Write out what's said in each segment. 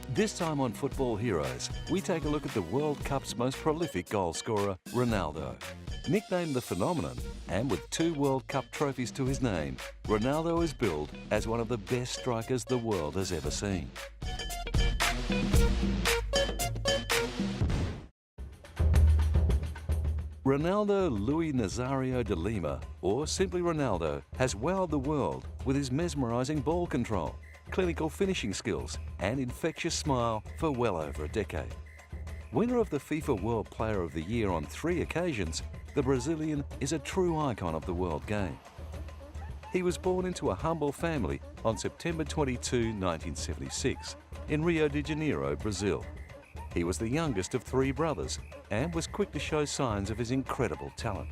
This time on Football Heroes, we take a look at the World Cup's most prolific goal scorer, Ronaldo. Nicknamed the Phenomenon, and with 2 World Cup trophies to his name, Ronaldo is billed as one of the best strikers the world has ever seen. Ronaldo Luís Nazário de Lima, or simply Ronaldo, has wowed the world with his mesmerising ball control, clinical finishing skills and infectious smile for well over a decade. Winner of the FIFA World Player of the Year on 3 occasions, the Brazilian is a true icon of the world game. He was born into a humble family on September 22, 1976, in Rio de Janeiro, Brazil. He was the youngest of 3 brothers and was quick to show signs of his incredible talent.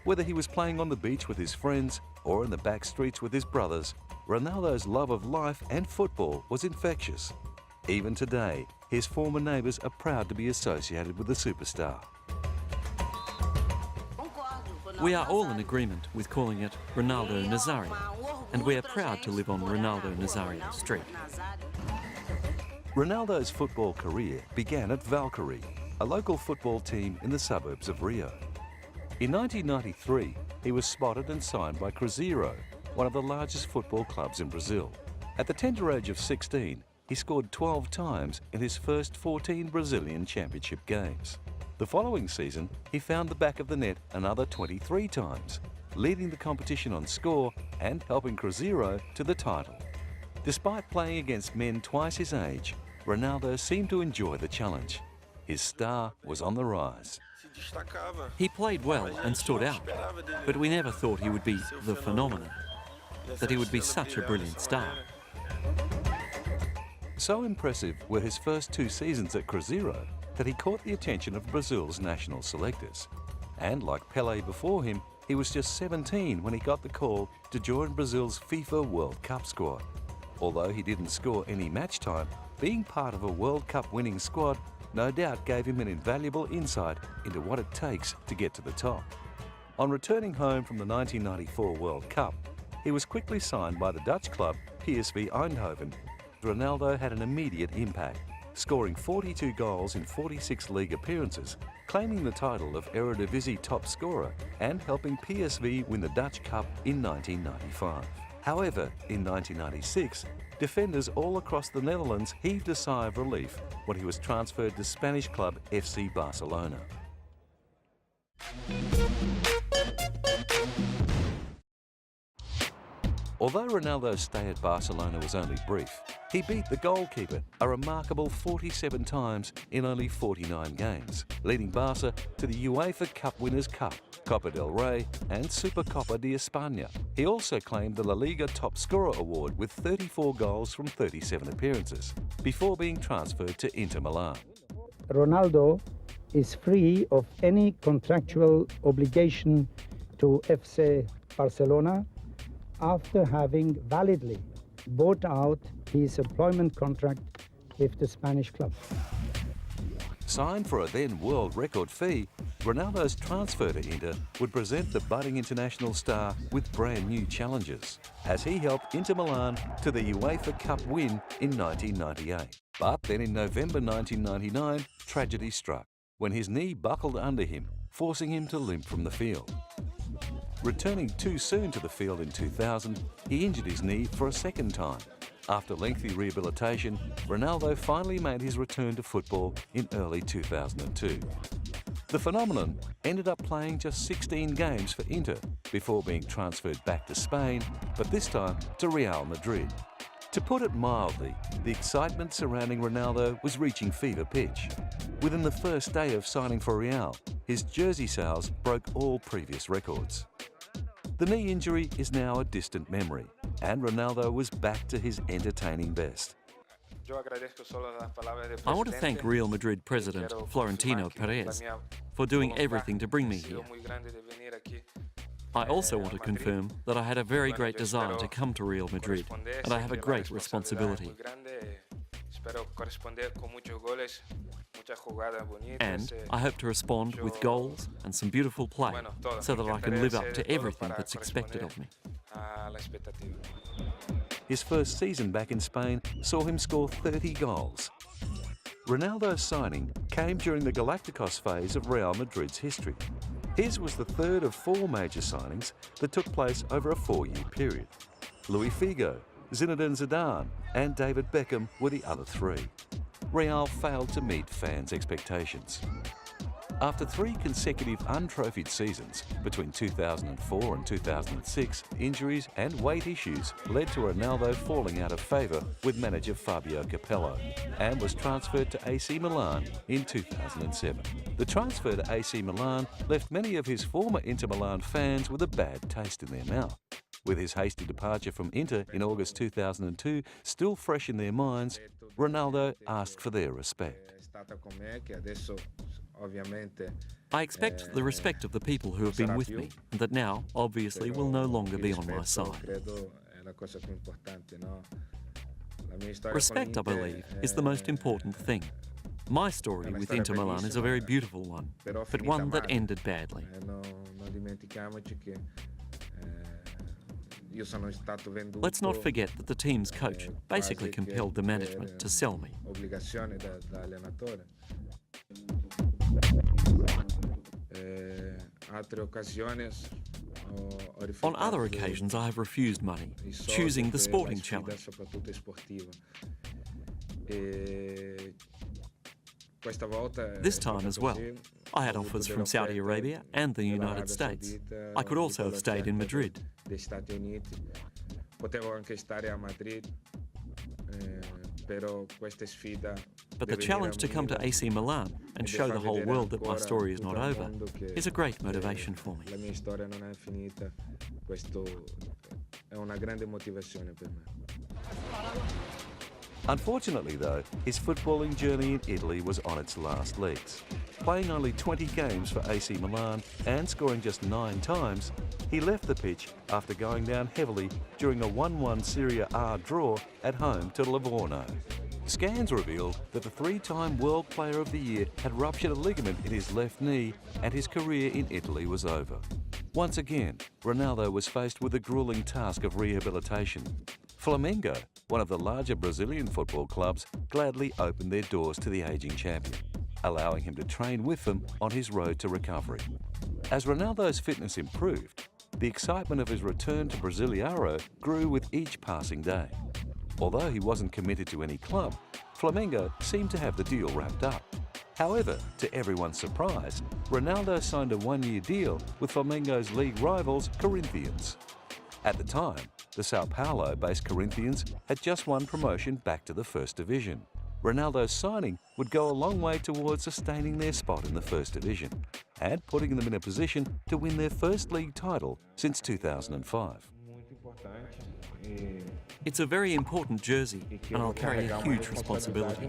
Whether he was playing on the beach with his friends or in the back streets with his brothers, Ronaldo's love of life and football was infectious. Even today, his former neighbours are proud to be associated with the superstar. We are all in agreement with calling it Ronaldo Nazário, and we are proud to live on Ronaldo Nazário Street. Ronaldo's football career began at Valkyrie, a local football team in the suburbs of Rio. In 1993, he was spotted and signed by Cruzeiro, one of the largest football clubs in Brazil. At the tender age of 16, he scored 12 times in his first 14 Brazilian Championship games. The following season, he found the back of the net another 23 times, leading the competition on score and helping Cruzeiro to the title. Despite playing against men twice his age, Ronaldo seemed to enjoy the challenge. His star was on the rise. He played well and stood out, but we never thought he would be the phenomenon, that he would be such a brilliant star. So impressive were his first 2 seasons at Cruzeiro that he caught the attention of Brazil's national selectors. And like Pelé before him, he was just 17 when he got the call to join Brazil's FIFA World Cup squad. Although he didn't score any match time, being part of a World Cup winning squad no doubt gave him an invaluable insight into what it takes to get to the top. On returning home from the 1994 World Cup, he was quickly signed by the Dutch club PSV Eindhoven. Ronaldo had an immediate impact, scoring 42 goals in 46 league appearances, claiming the title of Eredivisie top scorer and helping PSV win the Dutch Cup in 1995. However, in 1996, defenders all across the Netherlands heaved a sigh of relief when he was transferred to Spanish club FC Barcelona. Although Ronaldo's stay at Barcelona was only brief, he beat the goalkeeper a remarkable 47 times in only 49 games, leading Barca to the UEFA Cup Winners' Cup, Copa del Rey and Supercopa de España. He also claimed the La Liga Top Scorer award with 34 goals from 37 appearances, before being transferred to Inter Milan. Ronaldo is free of any contractual obligation to FC Barcelona after having validly bought out his employment contract with the Spanish club. Signed for a then world record fee, Ronaldo's transfer to Inter would present the budding international star with brand new challenges, as he helped Inter Milan to the UEFA Cup win in 1998. But then in November 1999, tragedy struck, when his knee buckled under him, forcing him to limp from the field. Returning too soon to the field in 2000, he injured his knee for a second time. After lengthy rehabilitation, Ronaldo finally made his return to football in early 2002. The phenomenon ended up playing just 16 games for Inter before being transferred back to Spain, but this time to Real Madrid. To put it mildly, the excitement surrounding Ronaldo was reaching fever pitch. Within the first day of signing for Real, his jersey sales broke all previous records. The knee injury is now a distant memory, and Ronaldo was back to his entertaining best. I want to thank Real Madrid President Florentino Perez for doing everything to bring me here. I also want to confirm that I had a very great desire to come to Real Madrid, and I have a great responsibility. And I hope to respond with goals and some beautiful play so that I can live up to everything that's expected of me. his first season back in Spain saw him score 30 goals. Ronaldo's signing came during the Galacticos phase of Real Madrid's history. His was the third of 4 major signings that took place over a 4-year period. Luís Figo, Zinedine Zidane and David Beckham were the other 3. Real failed to meet fans' expectations. After 3 consecutive untrophied seasons between 2004 and 2006, injuries and weight issues led to Ronaldo falling out of favour with manager Fabio Capello and was transferred to AC Milan in 2007. The transfer to AC Milan left many of his former Inter Milan fans with a bad taste in their mouth. With his hasty departure from Inter in August 2002 still fresh in their minds, Ronaldo asked for their respect. I expect the respect of the people who have been with me, and that now, obviously, will no longer be on my side. Respect, I believe, is the most important thing. My story with Inter Milan is a very beautiful one, but one that ended badly. Let's not forget that the team's coach basically compelled the management to sell me. On other occasions, I have refused money, choosing the sporting challenge. This time as well, I had offers from Saudi Arabia and the United States. I could also have stayed in Madrid. But the challenge to come to AC Milan and show the whole world that my story is not over is a great motivation for me. Unfortunately though, his footballing journey in Italy was on its last legs. Playing only 20 games for AC Milan and scoring just 9 times, he left the pitch after going down heavily during a 1-1 Serie A draw at home to Livorno. Scans revealed that the 3-time World Player of the Year had ruptured a ligament in his left knee and his career in Italy was over. Once again, Ronaldo was faced with the grueling task of rehabilitation. Flamengo, one of the larger Brazilian football clubs, gladly opened their doors to the ageing champion, allowing him to train with them on his road to recovery. As Ronaldo's fitness improved, the excitement of his return to Brasileiro grew with each passing day. Although he wasn't committed to any club, Flamengo seemed to have the deal wrapped up. However, to everyone's surprise, Ronaldo signed a 1-year deal with Flamengo's league rivals, Corinthians. At the time, the Sao Paulo-based Corinthians had just won promotion back to the First Division. Ronaldo's signing would go a long way towards sustaining their spot in the First Division and putting them in a position to win their first league title since 2005. It's a very important jersey, and I'll carry a huge responsibility.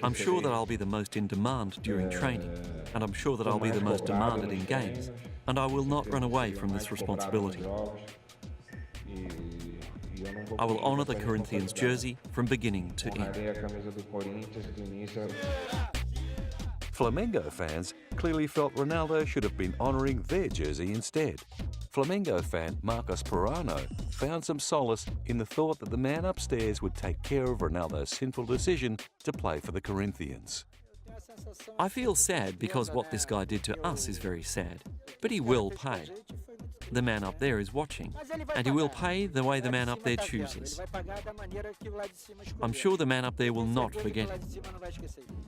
I'm sure that I'll be the most in demand during training, and I'm sure that I'll be the most demanded in games, and I will not run away from this responsibility. I will honour the Corinthians jersey from beginning to end. Flamengo fans clearly felt Ronaldo should have been honouring their jersey instead. Flamengo fan Marcos Perano found some solace in the thought that the man upstairs would take care of Ronaldo's sinful decision to play for the Corinthians. I feel sad because what this guy did to us is very sad, but he will pay. The man up there is watching, and he will pay the way the man up there chooses. I'm sure the man up there will not forget it.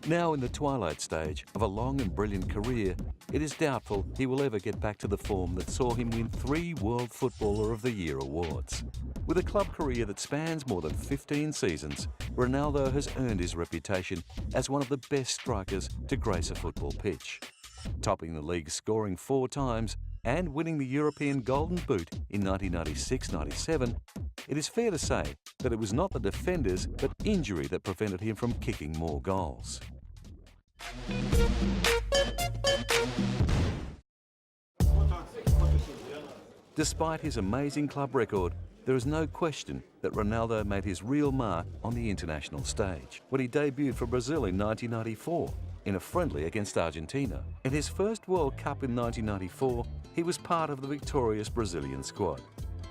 Now in the twilight stage of a long and brilliant career, it is doubtful he will ever get back to the form that saw him win 3 World Footballer of the Year awards. With a club career that spans more than 15 seasons, Ronaldo has earned his reputation as one of the best strikers to grace a football pitch. Topping the league scoring 4 times and winning the European Golden Boot in 1996-97, it is fair to say that it was not the defenders but injury that prevented him from kicking more goals. Despite his amazing club record, there is no question that Ronaldo made his real mark on the international stage when he debuted for Brazil in 1994 in a friendly against Argentina. In his first World Cup in 1994, he was part of the victorious Brazilian squad.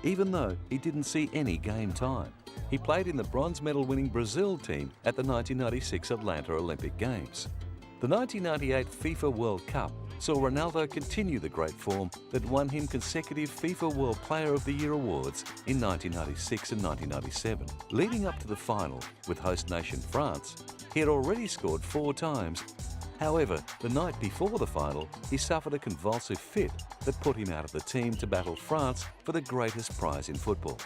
even though he didn't see any game time. He played in the bronze medal winning Brazil team at the 1996 Atlanta Olympic Games. The 1998 FIFA World Cup saw Ronaldo continue the great form that won him consecutive FIFA World Player of the Year awards in 1996 and 1997. Leading up to the final with host nation France, he had already scored 4 times. However, the night before the final, he suffered a convulsive fit that put him out of the team to battle France for the greatest prize in football.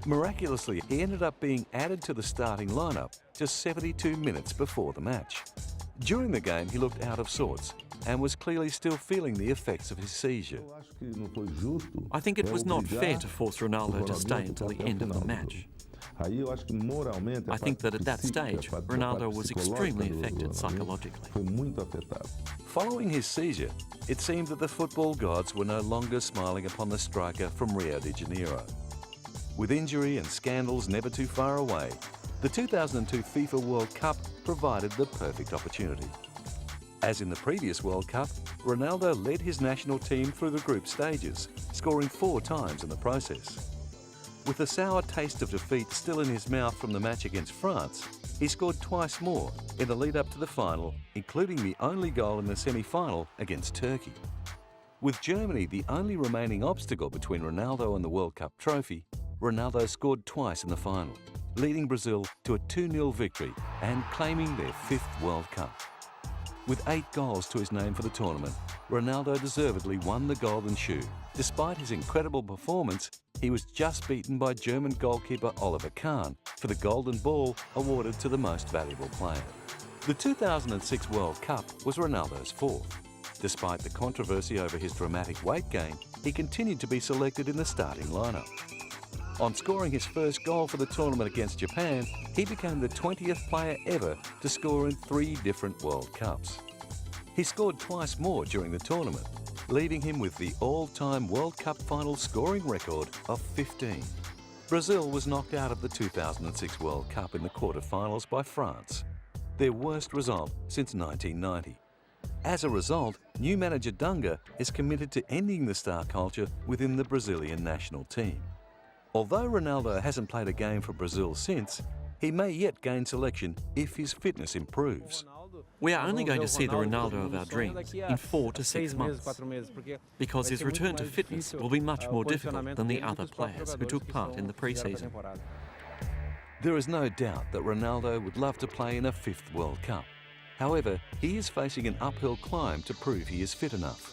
Miraculously, he ended up being added to the starting lineup just 72 minutes before the match. During the game, he looked out of sorts and was clearly still feeling the effects of his seizure. I think it was not fair to force Ronaldo to stay until the end of the match. I think that at that stage, Ronaldo was extremely affected psychologically. Following his seizure, it seemed that the football gods were no longer smiling upon the striker from Rio de Janeiro. With injury and scandals never too far away, the 2002 FIFA World Cup provided the perfect opportunity. As in the previous World Cup, Ronaldo led his national team through the group stages, scoring 4 times in the process. With the sour taste of defeat still in his mouth from the match against France, he scored twice more in the lead-up to the final, including the only goal in the semi-final against Turkey. With Germany the only remaining obstacle between Ronaldo and the World Cup trophy, Ronaldo scored twice in the final, leading Brazil to a 2-0 victory and claiming their 5th World Cup. With 8 goals to his name for the tournament, Ronaldo deservedly won the Golden Shoe. Despite his incredible performance, he was just beaten by German goalkeeper Oliver Kahn for the Golden Ball awarded to the most valuable player. The 2006 World Cup was Ronaldo's 4th. Despite the controversy over his dramatic weight gain, he continued to be selected in the starting lineup. On scoring his first goal for the tournament against Japan, he became the 20th player ever to score in 3 different World Cups. He scored twice more during the tournament, leaving him with the all-time World Cup final scoring record of 15. Brazil was knocked out of the 2006 World Cup in the quarter-finals by France, their worst result since 1990. As a result, new manager Dunga is committed to ending the star culture within the Brazilian national team. Although Ronaldo hasn't played a game for Brazil since, he may yet gain selection if his fitness improves. We are only going to see the Ronaldo of our dreams in 4 to 6 months, because his return to fitness will be much more difficult than the other players who took part in the pre-season. There is no doubt that Ronaldo would love to play in a 5th World Cup. However, he is facing an uphill climb to prove he is fit enough.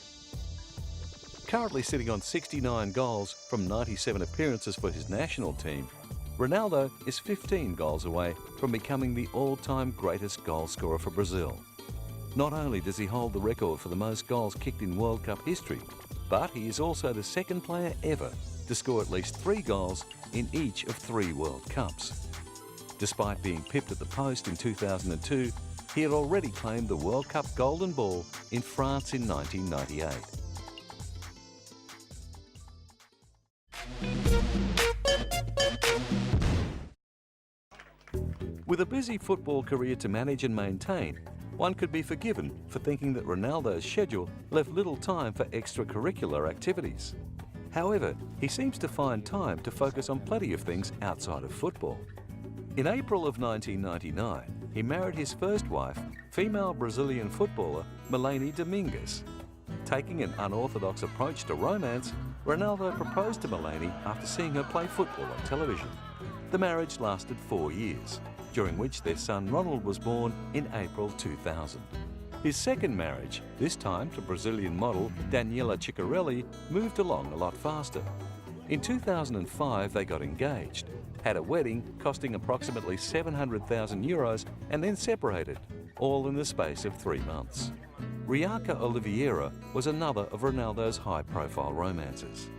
Currently sitting on 69 goals from 97 appearances for his national team, Ronaldo is 15 goals away from becoming the all-time greatest goal scorer for Brazil. Not only does he hold the record for the most goals kicked in World Cup history, but he is also the 2nd player ever to score at least 3 goals in each of 3 World Cups. Despite being pipped at the post in 2002, he had already claimed the World Cup Golden Ball in France in 1998. With a busy football career to manage and maintain, one could be forgiven for thinking that Ronaldo's schedule left little time for extracurricular activities. However, he seems to find time to focus on plenty of things outside of football. In April of 1999, he married his first wife, female Brazilian footballer Milene Domingues. Taking an unorthodox approach to romance, Ronaldo proposed to Milene after seeing her play football on television. The marriage lasted 4 years, during which their son Ronald was born in April 2000. His second marriage, this time to Brazilian model Daniela Ciccarelli, moved along a lot faster. In 2005 they got engaged, had a wedding costing approximately €700,000 and then separated, all in the space of 3 months. Riaca Oliveira was another of Ronaldo's high-profile romances.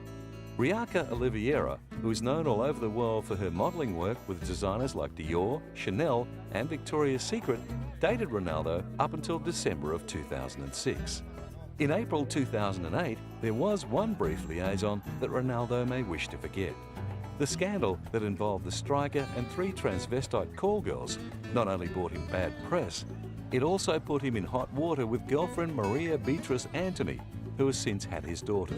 Riaca Oliveira, who is known all over the world for her modelling work with designers like Dior, Chanel and Victoria's Secret, dated Ronaldo up until December of 2006. In April 2008, there was one brief liaison that Ronaldo may wish to forget. The scandal that involved the striker and 3 transvestite call girls not only brought him bad press, it also put him in hot water with girlfriend Maria Beatrice Antony, who has since had his daughter.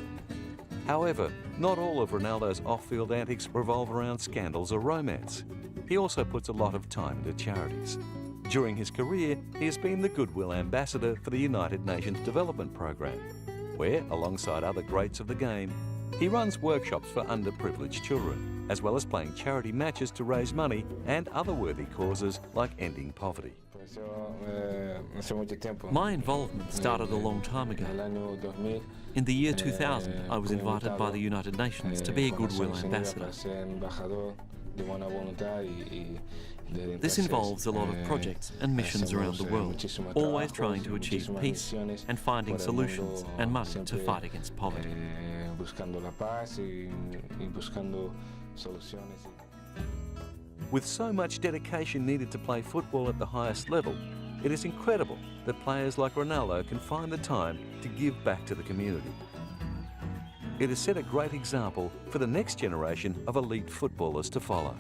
However, not all of Ronaldo's off-field antics revolve around scandals or romance. He also puts a lot of time into charities. During his career, he has been the Goodwill Ambassador for the United Nations Development Programme, where, alongside other greats of the game, he runs workshops for underprivileged children, as well as playing charity matches to raise money and other worthy causes like ending poverty. My involvement started a long time ago. In the year 2000, I was invited by the United Nations to be a Goodwill Ambassador. This involves a lot of projects and missions around the world, always trying to achieve peace and finding solutions and money to fight against poverty. With so much dedication needed to play football at the highest level, it is incredible that players like Ronaldo can find the time to give back to the community. It has set a great example for the next generation of elite footballers to follow.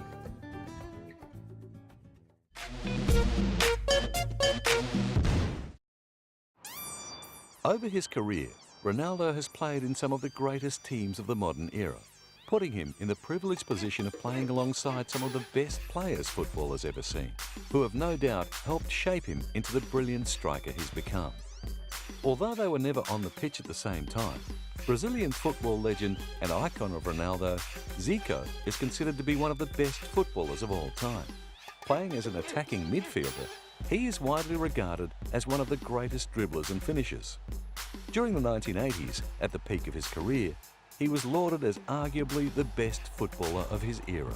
Over his career, Ronaldo has played in some of the greatest teams of the modern era, putting him in the privileged position of playing alongside some of the best players football has ever seen, who have no doubt helped shape him into the brilliant striker he's become. Although they were never on the pitch at the same time, Brazilian football legend and icon of Ronaldo, Zico, is considered to be one of the best footballers of all time. Playing as an attacking midfielder, he is widely regarded as one of the greatest dribblers and finishers. During the 1980s, at the peak of his career, he was lauded as arguably the best footballer of his era.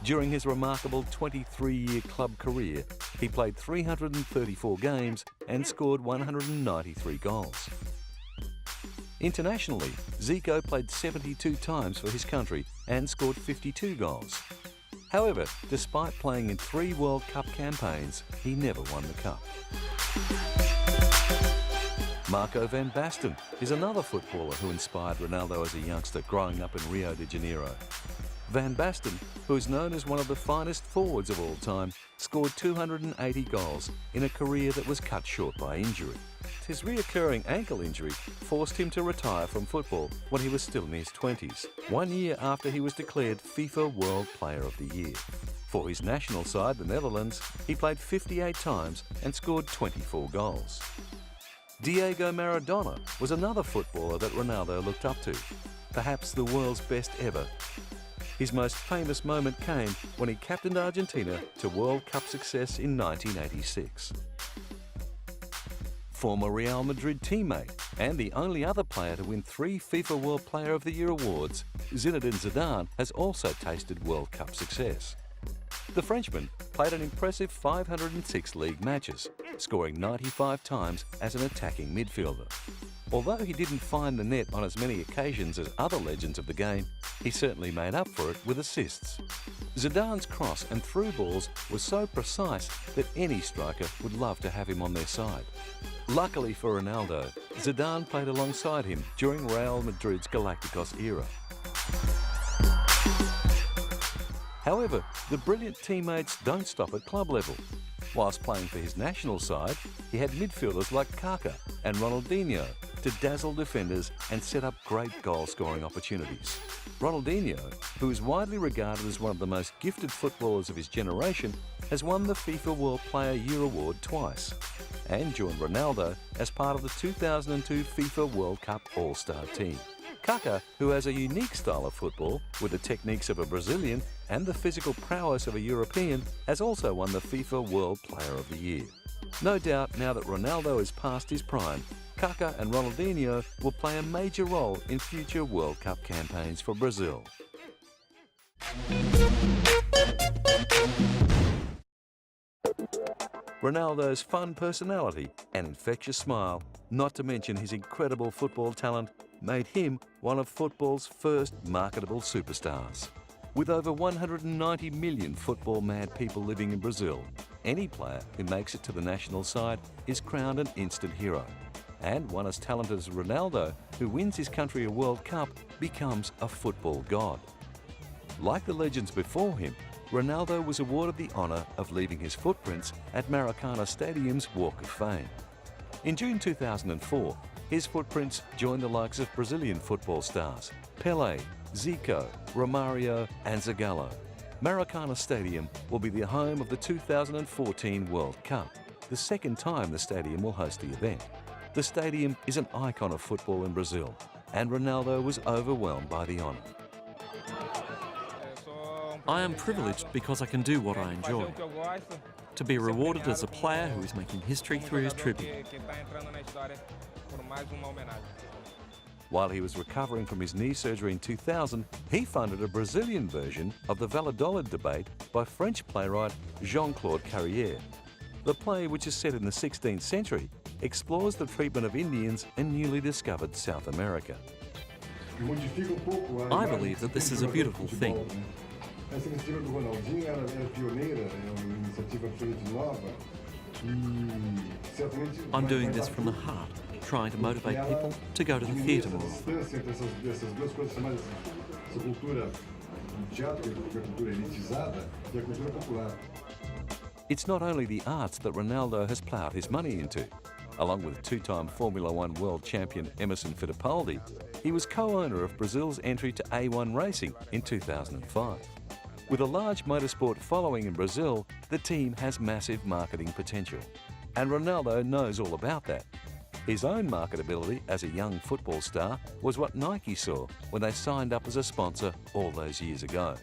During his remarkable 23-year club career, he played 334 games and scored 193 goals. Internationally, Zico played 72 times for his country and scored 52 goals. However, despite playing in 3 World Cup campaigns, he never won the cup. Marco van Basten is another footballer who inspired Ronaldo as a youngster growing up in Rio de Janeiro. Van Basten, who is known as one of the finest forwards of all time, scored 280 goals in a career that was cut short by injury. His reoccurring ankle injury forced him to retire from football when he was still in his 20s, 1 year after he was declared FIFA World Player of the Year. For his national side, the Netherlands, he played 58 times and scored 24 goals. Diego Maradona was another footballer that Ronaldo looked up to, perhaps the world's best ever. His most famous moment came when he captained Argentina to World Cup success in 1986. Former Real Madrid teammate and the only other player to win 3 FIFA World Player of the Year awards, Zinedine Zidane has also tasted World Cup success. The Frenchman played an impressive 506 league matches, scoring 95 times as an attacking midfielder. Although he didn't find the net on as many occasions as other legends of the game, he certainly made up for it with assists. Zidane's cross and through balls were so precise that any striker would love to have him on their side. Luckily for Ronaldo, Zidane played alongside him during Real Madrid's Galacticos era. However, the brilliant teammates don't stop at club level. Whilst playing for his national side, he had midfielders like Kaká and Ronaldinho to dazzle defenders and set up great goal-scoring opportunities. Ronaldinho, who is widely regarded as one of the most gifted footballers of his generation, has won the FIFA World Player Year award twice and joined Ronaldo as part of the 2002 FIFA World Cup All-Star team. Kaká, who has a unique style of football with the techniques of a Brazilian and the physical prowess of a European, has also won the FIFA World Player of the Year. No doubt now that Ronaldo is past his prime, Kaká and Ronaldinho will play a major role in future World Cup campaigns for Brazil. Ronaldo's fun personality and infectious smile, not to mention his incredible football talent, made him one of football's first marketable superstars. With over 190 million football-mad people living in Brazil, any player who makes it to the national side is crowned an instant hero. And one as talented as Ronaldo, who wins his country a World Cup, becomes a football god. Like the legends before him, Ronaldo was awarded the honour of leaving his footprints at Maracana Stadium's Walk of Fame. In June 2004, his footprints join the likes of Brazilian football stars Pelé, Zico, Romario and Zagallo. Maracana Stadium will be the home of the 2014 World Cup, the second time the stadium will host the event. The stadium is an icon of football in Brazil, and Ronaldo was overwhelmed by the honour. I am privileged because I can do what I enjoy. To be rewarded as a player who is making history through his tribute. While he was recovering from his knee surgery in 2000, he funded a Brazilian version of the Valladolid debate by French playwright Jean-Claude Carrière. The play, which is set in the 16th century, explores the treatment of Indians in newly discovered South America. I believe that this is a beautiful thing. I'm doing this from the heart, trying to motivate people to go to the theatre more. It's not only the arts that Ronaldo has ploughed his money into. Along with two-time Formula One world champion Emerson Fittipaldi, he was co-owner of Brazil's entry to A1 racing in 2005. With a large motorsport following in Brazil, the team has massive marketing potential. And Ronaldo knows all about that. His own marketability as a young football star was what Nike saw when they signed up as a sponsor all those years ago.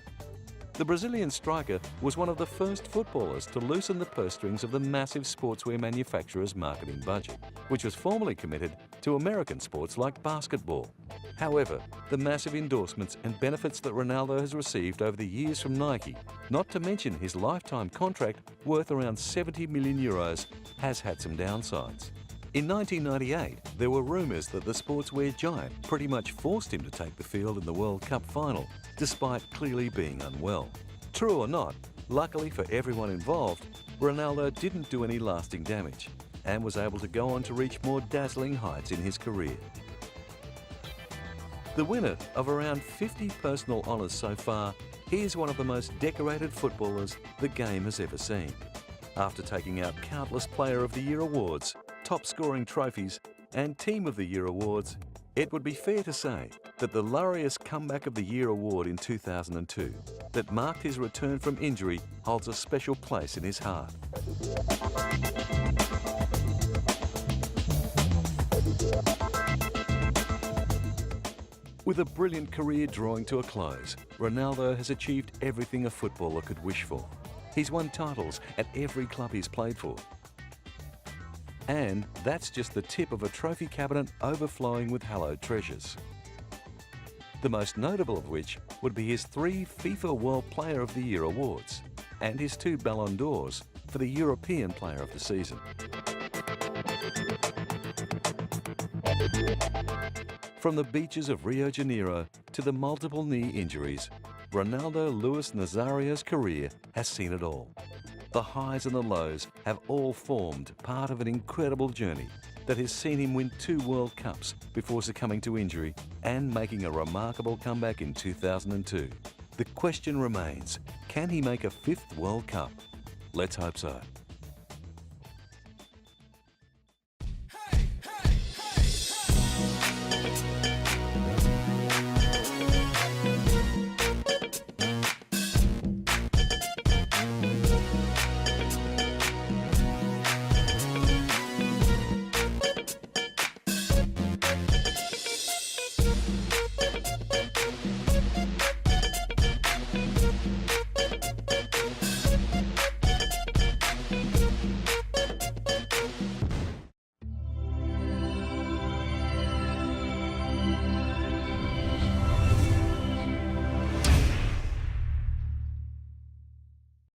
The Brazilian striker was one of the first footballers to loosen the purse strings of the massive sportswear manufacturer's marketing budget, which was formerly committed to American sports like basketball. However, the massive endorsements and benefits that Ronaldo has received over the years from Nike, not to mention his lifetime contract worth around 70 million euros, has had some downsides. In 1998, there were rumours that the sportswear giant pretty much forced him to take the field in the World Cup final, despite clearly being unwell. True or not, luckily for everyone involved, Ronaldo didn't do any lasting damage and was able to go on to reach more dazzling heights in his career. The winner of around 50 personal honours so far, he is one of the most decorated footballers the game has ever seen. After taking out countless Player of the Year awards, top scoring trophies and Team of the Year awards, it would be fair to say that the Laureus Comeback of the Year award in 2002 that marked his return from injury holds a special place in his heart. With a brilliant career drawing to a close, Ronaldo has achieved everything a footballer could wish for. He's won titles at every club he's played for. And that's just the tip of a trophy cabinet overflowing with hallowed treasures. The most notable of which would be his 3 FIFA World Player of the Year awards and his 2 Ballon d'Ors for the European Player of the Season. From the beaches of Rio de Janeiro to the multiple knee injuries, Ronaldo Luís Nazario's career has seen it all. The highs and the lows have all formed part of an incredible journey that has seen him win 2 World Cups before succumbing to injury and making a remarkable comeback in 2002. The question remains, can he make a 5th World Cup? Let's hope so.